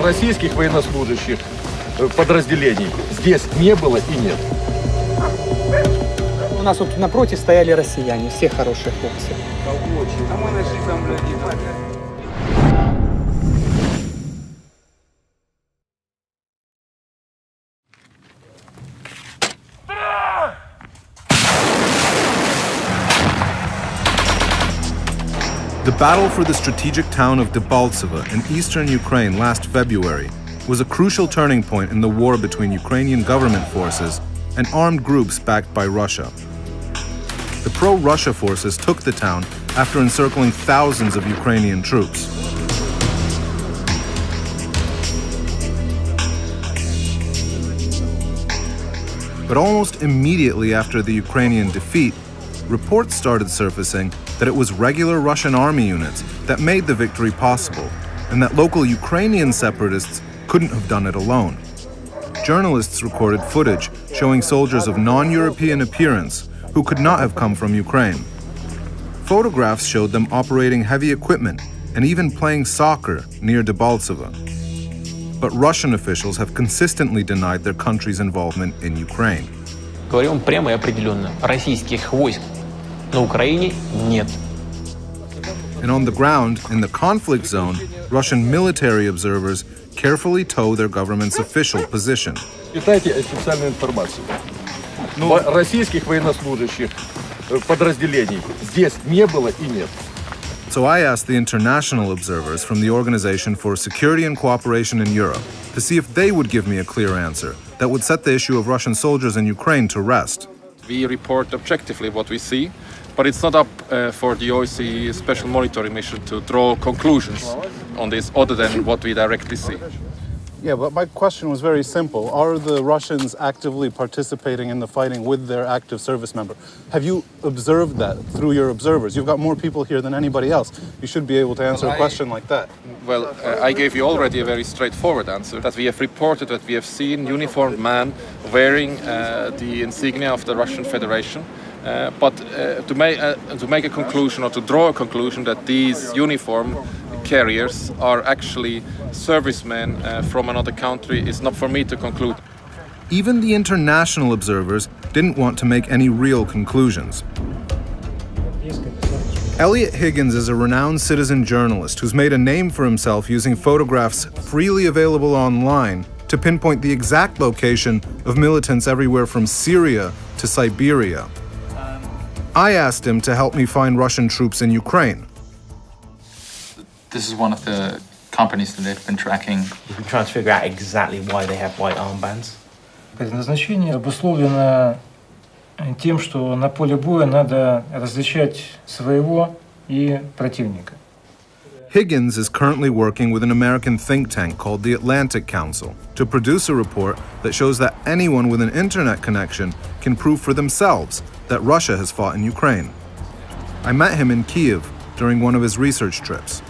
российских военнослужащих подразделений здесь не было и нет. У нас вот напротив стояли россияне, все хорошие хлопцы. А мы нашли там людей. The battle for the strategic town of Debальцево in eastern Ukraine last February was a crucial turning point in the war between Ukrainian government forces and armed groups backed by Russia. The pro-Russia forces took the town after encircling thousands of Ukrainian troops. But almost immediately after the Ukrainian defeat, reports started surfacing that it was regular Russian army units that made the victory possible, and that local Ukrainian separatists couldn't have done it alone. Journalists recorded footage showing soldiers of non-European appearance who could not have come from Ukraine. Photographs showed them operating heavy equipment and even playing soccer near Debальцево. But Russian officials have consistently denied their country's involvement in Ukraine. Говорим прямо и определенно. Российских войск на Украине нет. And on the ground, in the conflict zone, Russian military observers carefully toe their government's official position. Читайте официальную информацию. Российских военнослужащих подразделений здесь не было и нет. So I asked the international observers from the Organization for Security and Cooperation in Europe to see if they would give me a clear answer that would set the issue of Russian soldiers in Ukraine to rest. We report objectively what we see, but it's not up for the OSCE Special Monitoring Mission to draw conclusions on this other than what we directly see. Yeah, but my question was very simple. Are the Russians actively participating in the fighting with their active service member? Have you observed that through your observers? You've got more people here than anybody else. You should be able to answer a question like that. Well, I gave you already a very straightforward answer, that we have reported that we have seen uniformed men wearing the insignia of the Russian Federation. But to make a conclusion or to draw a conclusion that these uniform carriers are actually servicemen from another country is not for me to conclude. Even the international observers didn't want to make any real conclusions. Elliot Higgins is a renowned citizen journalist who's made a name for himself using photographs freely available online to pinpoint the exact location of militants everywhere from Syria to Siberia. I asked him to help me find Russian troops in Ukraine. This is one of the companies that they've been tracking. We've been trying to figure out exactly why they have white armbands. Предназначение обусловлено тем, что на поле боя надо различать своего и противника. Higgins is currently working with an American think tank called the Atlantic Council to produce a report that shows that anyone with an internet connection can prove for themselves that Russia has fought in Ukraine. I met him in Kiev during one of his research trips.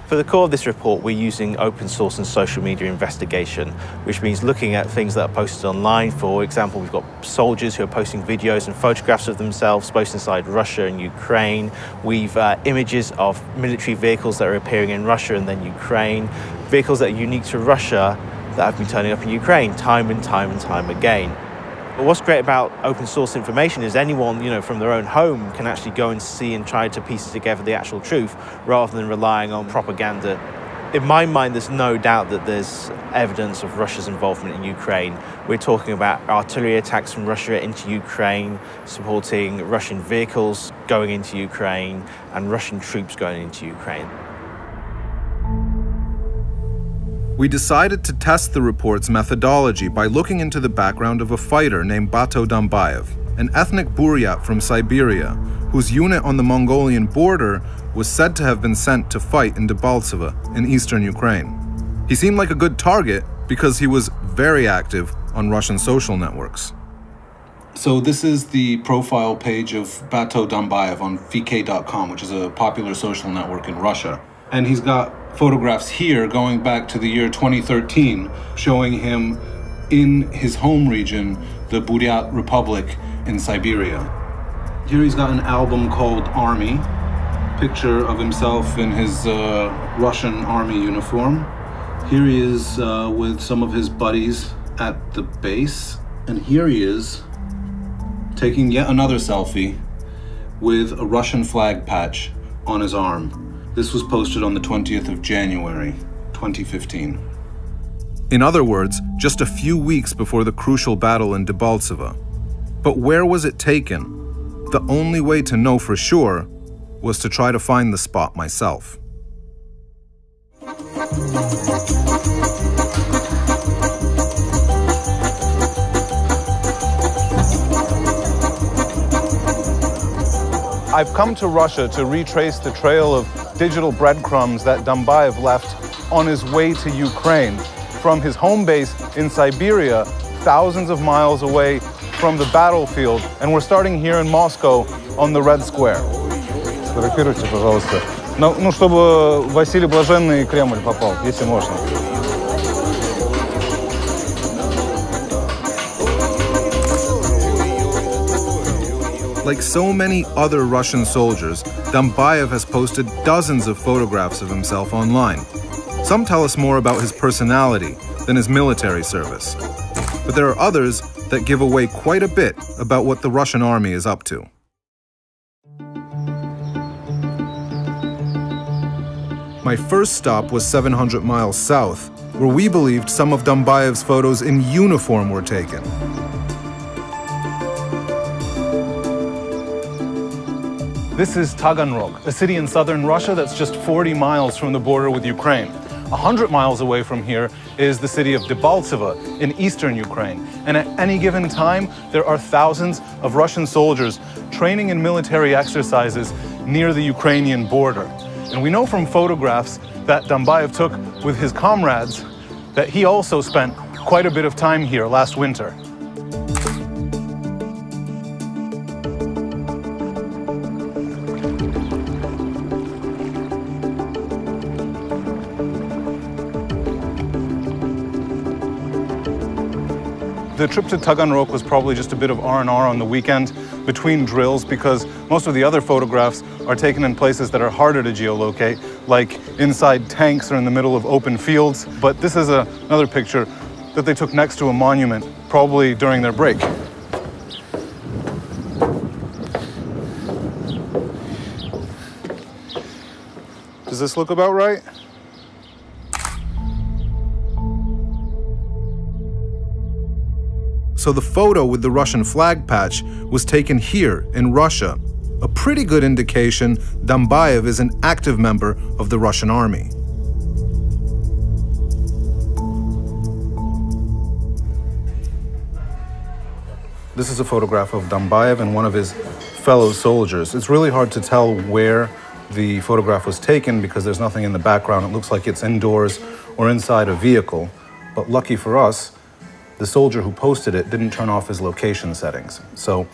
For the core of this report, we're using open source and social media investigation, which means looking at things that are posted online. For example, we've got soldiers who are posting videos and photographs of themselves, both inside Russia and Ukraine. We've images of military vehicles that are appearing in Russia and then Ukraine, vehicles that are unique to Russia that have been turning up in Ukraine time and time again. But what's great about open source information is anyone, from their own home can actually go and see and try to piece together the actual truth rather than relying on propaganda. In my mind, there's no doubt that there's evidence of Russia's involvement in Ukraine. We're talking about artillery attacks from Russia into Ukraine, supporting Russian vehicles going into Ukraine, and Russian troops going into Ukraine. We decided to test the report's methodology by looking into the background of a fighter named Bato Dambayev, an ethnic Buryat from Siberia, whose unit on the Mongolian border was said to have been sent to fight in Debальцево in eastern Ukraine. He seemed like a good target because he was very active on Russian social networks. So this is the profile page of Bato Dambayev on vk.com, which is a popular social network in Russia. And he's got photographs here going back to the year 2013 showing him in his home region, the Buryat Republic in Siberia. Here he's got an album called Army, picture of himself in his Russian army uniform. Here he is with some of his buddies at the base, and here he is taking yet another selfie with a Russian flag patch on his arm. This was posted on the 20th of January, 2015. In other words, just a few weeks before the crucial battle in Debálceve. But where was it taken? The only way to know for sure was to try to find the spot myself. I've come to Russia to retrace the trail of digital breadcrumbs that Dambayev left on his way to Ukraine from his home base in Siberia, thousands of miles away from the battlefield. And we're starting here in Moscow on the Red Square. Сфотографируйте, пожалуйста. Ну, чтобы Василий Блаженный в Кремль попал, если можно. Like so many other Russian soldiers, Dambayev has posted dozens of photographs of himself online. Some tell us more about his personality than his military service. But there are others that give away quite a bit about what the Russian army is up to. My first stop was 700 miles south, where we believed some of Dambayev's photos in uniform were taken. This is Taganrog, a city in southern Russia that's just 40 miles from the border with Ukraine. 100 miles away from here is the city of Debálceve in eastern Ukraine. And at any given time, there are thousands of Russian soldiers training in military exercises near the Ukrainian border. And we know from photographs that Dambayev took with his comrades that he also spent quite a bit of time here last winter. The trip to Taganrog was probably just a bit of R&R on the weekend between drills because most of the other photographs are taken in places that are harder to geolocate, like inside tanks or in the middle of open fields. But this is another picture that they took next to a monument, probably during their break. Does this look about right? So the photo with the Russian flag patch was taken here in Russia, a pretty good indication Dambayev is an active member of the Russian army. This is a photograph of Dambayev and one of his fellow soldiers. It's really hard to tell where the photograph was taken because there's nothing in the background. It looks like it's indoors or inside a vehicle. But lucky for us, the soldier who posted it didn't turn off his location settings. So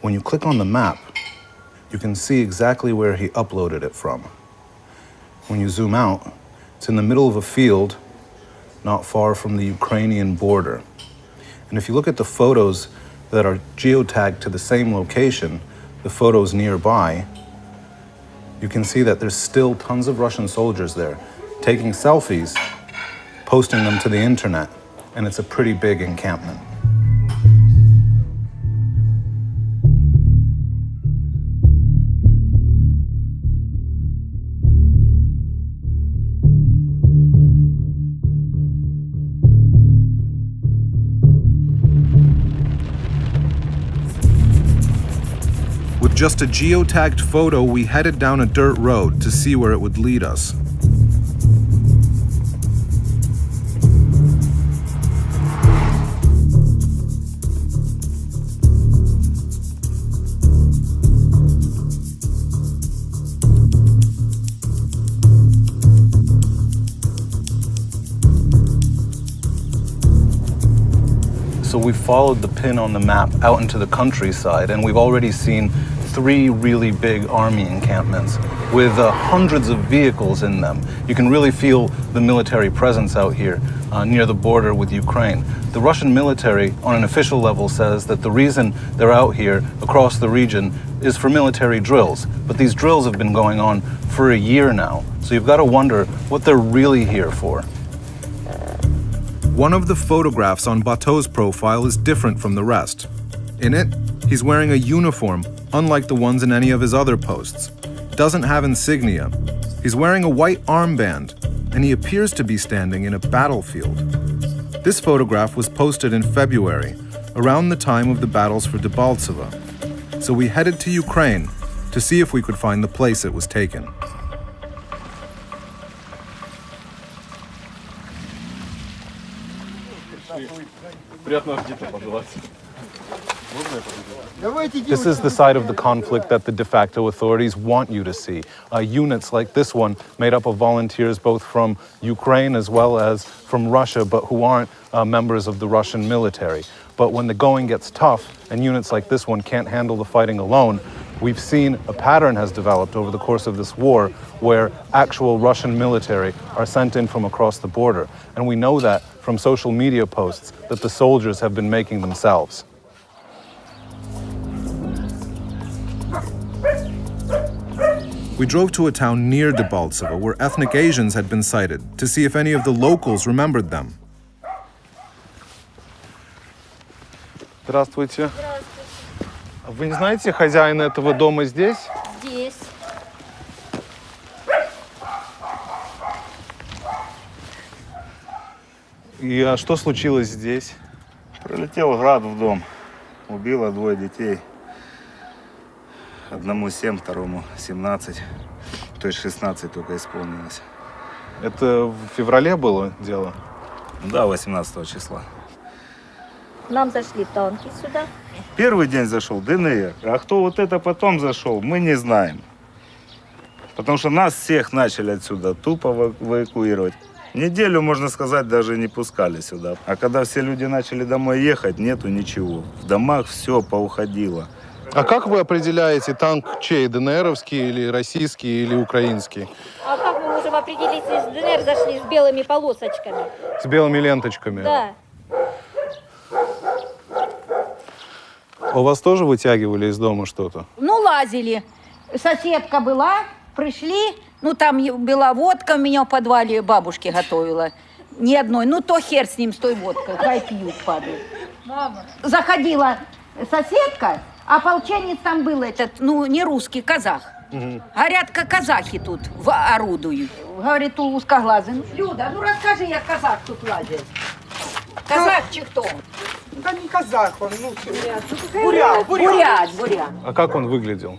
when you click on the map, you can see exactly where he uploaded it from. When you zoom out, it's in the middle of a field not far from the Ukrainian border. And if you look at the photos that are geotagged to the same location, the photos nearby, you can see that there's still tons of Russian soldiers there taking selfies, posting them to the internet. And it's a pretty big encampment. With just a geotagged photo, we headed down a dirt road to see where it would lead us. So we followed the pin on the map out into the countryside, and we've already seen 3 really big army encampments with hundreds of vehicles in them. You can really feel the military presence out here near the border with Ukraine. The Russian military, on an official level, says that the reason they're out here across the region is for military drills. But these drills have been going on for a year now, so you've got to wonder what they're really here for. One of the photographs on Bateau's profile is different from the rest. In it, he's wearing a uniform, unlike the ones in any of his other posts. Doesn't have insignia. He's wearing a white armband, and he appears to be standing in a battlefield. This photograph was posted in February, around the time of the battles for Debальцевым. So we headed to Ukraine to see if we could find the place it was taken. This is the side of the conflict that the de facto authorities want you to see. Units like this one, made up of volunteers both from Ukraine as well as from Russia, but who aren't members of the Russian military. But when the going gets tough, and units like this one can't handle the fighting alone, we've seen a pattern has developed over the course of this war where actual Russian military are sent in from across the border. And we know that from social media posts that the soldiers have been making themselves. We drove to a town near Дебальцево where ethnic Asians had been sighted to see if any of the locals remembered them. Здравствуйте. Вы не знаете, хозяин этого дома здесь? Здесь. И что случилось здесь? Прилетел град в дом. Убило 2 детей. Одному 7, второму 17. То есть 16 только исполнилось. Это в феврале было дело? Да, 18 числа. Нам зашли танки сюда. Первый день зашел ДНР. А кто вот это потом зашел, мы не знаем. Потому что нас всех начали отсюда тупо эвакуировать. Неделю, можно сказать, даже не пускали сюда. А когда все люди начали домой ехать, нету ничего. В домах все поуходило. А как вы определяете, танк чей? ДНРовский или российский или украинский? А как мы можем определить, если с ДНР зашли с белыми полосочками? С белыми ленточками? Да. У вас тоже вытягивали из дома что-то? Ну, лазили. Соседка была, пришли, ну, там была водка, меня в подвале бабушки готовила. Ни одной. Ну, то хер с ним, с той водкой. Хай пьют, падают. Заходила соседка, а ополченец там был этот, ну, не русский, казах. Говорят, как казахи тут орудуют. Говорит, узкоглазый. Люда, ну расскажи, я казах тут лазил. Казах чи кто? Да не казах он, ну, бурят. А как он выглядел?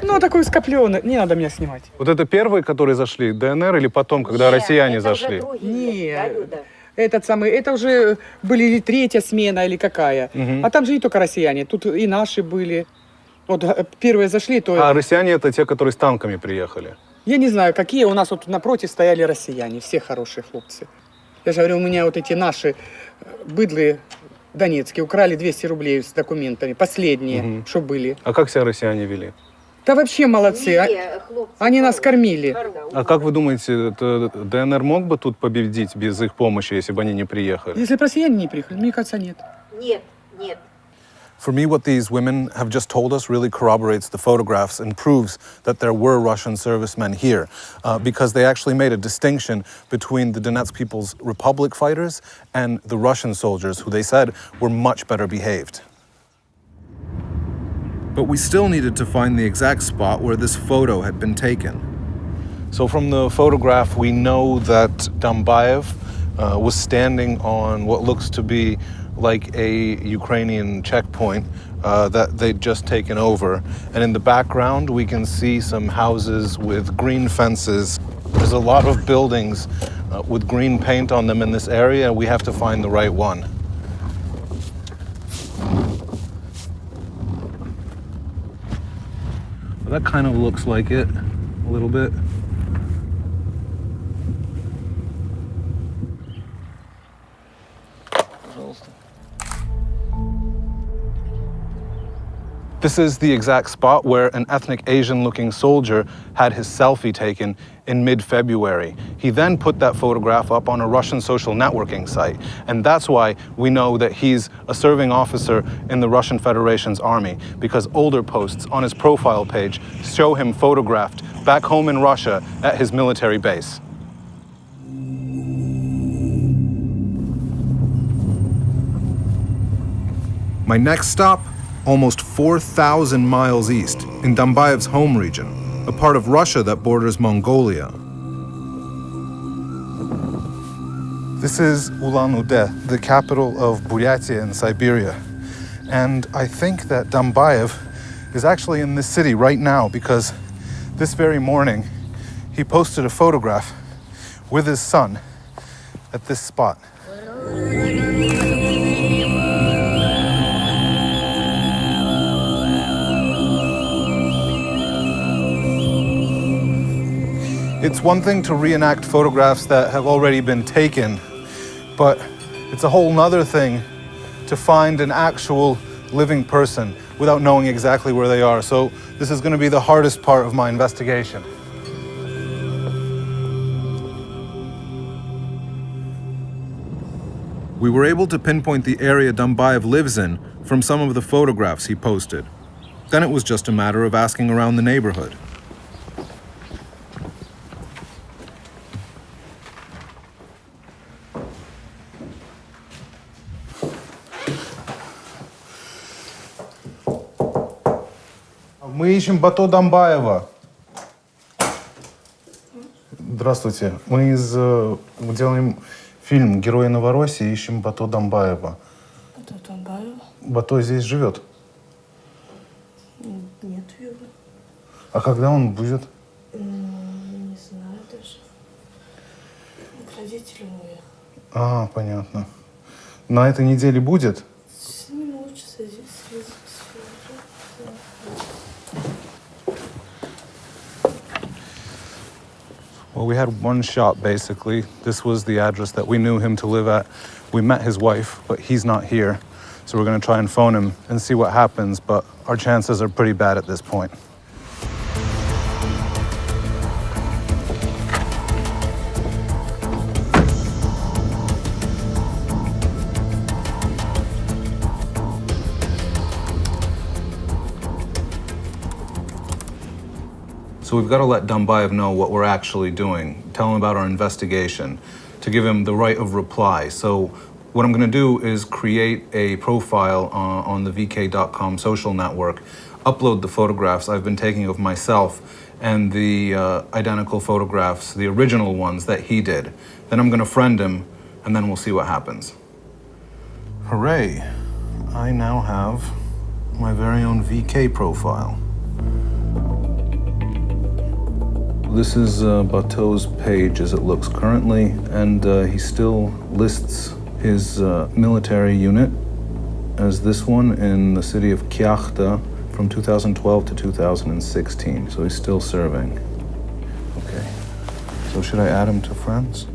Ну, такой скопленный. Не надо меня снимать. Вот это первые, которые зашли, ДНР, или потом, когда россияне зашли? Нет. Это уже были или 3-я смена, или какая. А там же не только россияне, тут и наши были. Вот первые зашли, то... А россияне это те, которые с танками приехали? Я не знаю, какие. У нас вот напротив стояли россияне, все хорошие хлопцы. Я же говорю, у меня вот эти наши быдлы донецкие украли 200 рублей с документами, последние, что были. А как себя россияне вели? Да вообще молодцы, они нас кормили. А как вы думаете, ДНР мог бы тут победить без их помощи, если бы они не приехали? Если бы россияне не приехали, мне кажется, нет. Нет. For me, what these women have just told us really corroborates the photographs and proves that there were Russian servicemen here, because they actually made a distinction between the Donetsk People's Republic fighters and the Russian soldiers, who they said were much better behaved. But we still needed to find the exact spot where this photo had been taken. So from the photograph, we know that Dambayev was standing on what looks to be like a Ukrainian checkpoint that they'd just taken over. And in the background, we can see some houses with green fences. There's a lot of buildings with green paint on them in this area. We have to find the right one. That kind of looks like it, a little bit. This is the exact spot where an ethnic Asian-looking soldier had his selfie taken in mid-February. He then put that photograph up on a Russian social networking site, and that's why we know that he's a serving officer in the Russian Federation's army, because older posts on his profile page show him photographed back home in Russia at his military base. My next stop, almost 4,000 miles east, in Dambayev's home region, a part of Russia that borders Mongolia. This is Ulan-Ude, the capital of Buryatia in Siberia. And I think that Dambayev is actually in this city right now because this very morning he posted a photograph with his son at this spot. It's one thing to reenact photographs that have already been taken, but it's a whole nother thing to find an actual living person without knowing exactly where they are. So this is going to be the hardest part of my investigation. We were able to pinpoint the area Dambayev lives in from some of the photographs he posted. Then it was just a matter of asking around the neighborhood. Мы ищем Бато Дамбаева. Здравствуйте. Мы делаем фильм «Герои Новороссии», ищем Бато Дамбаева. Бато Дамбаева? Бато здесь живет? Нет его. А когда он будет? Не знаю даже. К родителям уехал. А, понятно. На этой неделе будет? С ним лучше связаться. Well, we had one shot, basically. This was the address that we knew him to live at. We met his wife, but he's not here. So we're going to try and phone him and see what happens, but our chances are pretty bad at this point. So we've got to let Dambayev know what we're actually doing, tell him about our investigation, to give him the right of reply. So what I'm going to do is create a profile on the vk.com social network, upload the photographs I've been taking of myself and the identical photographs, the original ones that he did. Then I'm going to friend him, and then we'll see what happens. Hooray! I now have my very own VK profile. This is Bato's page as it looks currently, and he still lists his military unit as this one in the city of Kyakhta from 2012 to 2016, so he's still serving. Okay, so should I add him to friends?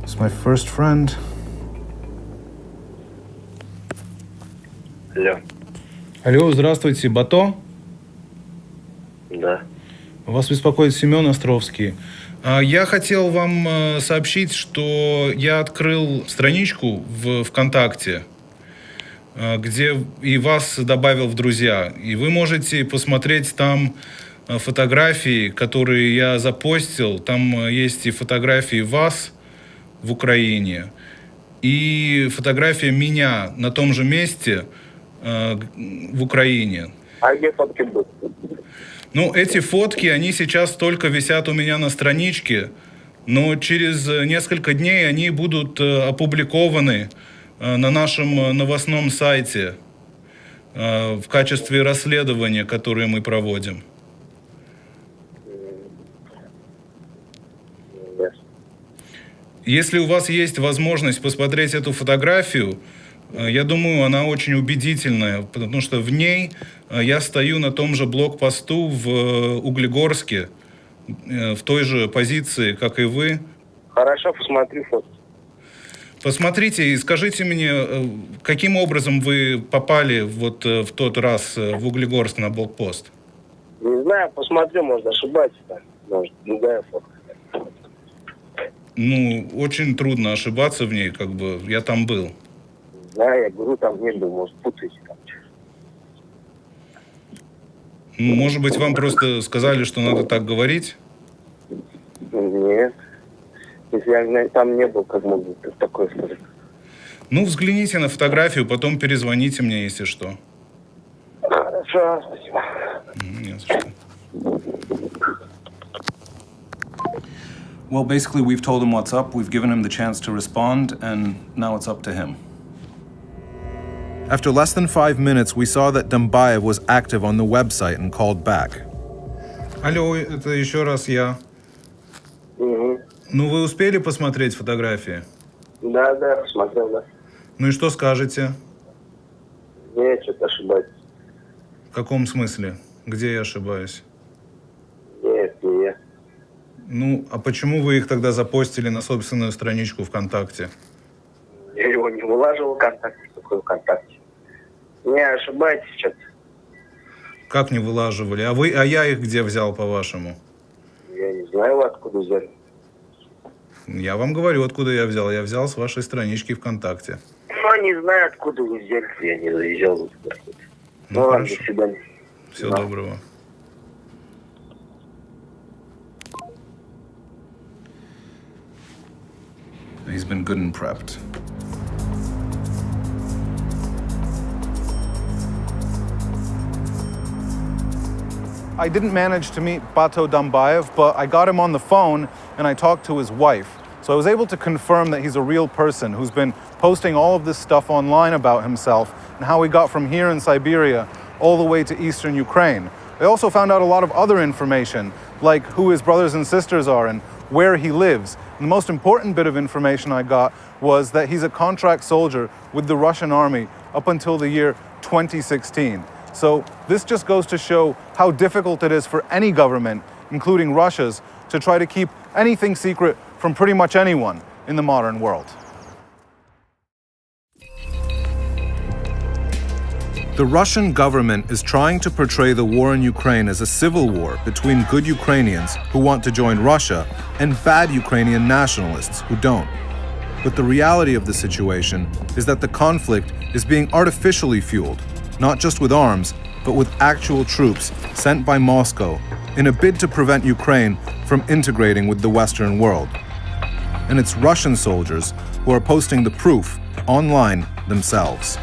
It's my first friend. Алло. Алло, здравствуйте, Бато? Да. Вас беспокоит Семен Островский. Я хотел вам сообщить, что я открыл страничку в ВКонтакте, где и вас добавил в друзья. И вы можете посмотреть там фотографии, которые я запостил. Там есть и фотографии вас в Украине, и фотография меня на том же месте в Украине. А где фотки будут? Ну, эти фотки, они сейчас только висят у меня на страничке, но через несколько дней они будут опубликованы на нашем новостном сайте в качестве расследования, которое мы проводим. Если у вас есть возможность посмотреть эту фотографию, я думаю, она очень убедительная, потому что в ней я стою на том же блокпосту в Углегорске, в той же позиции, как и вы. Хорошо, посмотрю фото. Посмотрите и скажите мне, каким образом вы попали вот в тот раз в Углегорск на блокпост? Не знаю, посмотрю, может, ошибаться там. Может, другая фотка. Ну, очень трудно ошибаться в ней, как бы, я там был. Да, я говорю, там не был, может, путаете там. Ну, может быть, вам просто сказали, что надо так говорить? Нет. Если я там не был, как могу такое сказать? Ну, взгляните на фотографию, потом перезвоните мне, если что. Хорошо, спасибо. Не за что. Well, basically, we've told him what's up, we've given him the chance to respond, and now it's up to him. After less than 5 minutes, we saw that Dambayev was active on the website and called back. Алло, это еще раз я. Угу. Ну, вы успели посмотреть фотографии? Да, посмотрел, да. Ну и что скажете? Нет, что-то ошибаюсь. В каком смысле? Где я ошибаюсь? Нет, не я. Ну, а почему вы их тогда запостили на собственную страничку ВКонтакте? Я его не вылаживал в ВКонтакте, такой ВКонтакте. Не ошибаетесь что-то. Как не вылаживали? А я их где взял, по-вашему? Я не знаю, вы откуда взяли. Я вам говорю, откуда я взял. Я взял с вашей странички ВКонтакте. Ну, не знаю, откуда вы взяли. Я не заезжал. Ну, ладно, хорошо. до свидания. Всего доброго. He's been good and prepped. I didn't manage to meet Bato Dambayev, but I got him on the phone and I talked to his wife. So I was able to confirm that he's a real person who's been posting all of this stuff online about himself and how he got from here in Siberia all the way to eastern Ukraine. I also found out a lot of other information, like who his brothers and sisters are and where he lives. And the most important bit of information I got was that he's a contract soldier with the Russian army up until the year 2016. So this just goes to show how difficult it is for any government, including Russia's, to try to keep anything secret from pretty much anyone in the modern world. The Russian government is trying to portray the war in Ukraine as a civil war between good Ukrainians who want to join Russia and bad Ukrainian nationalists who don't. But the reality of the situation is that the conflict is being artificially fueled, not just with arms, but with actual troops sent by Moscow in a bid to prevent Ukraine from integrating with the Western world. And it's Russian soldiers who are posting the proof online themselves.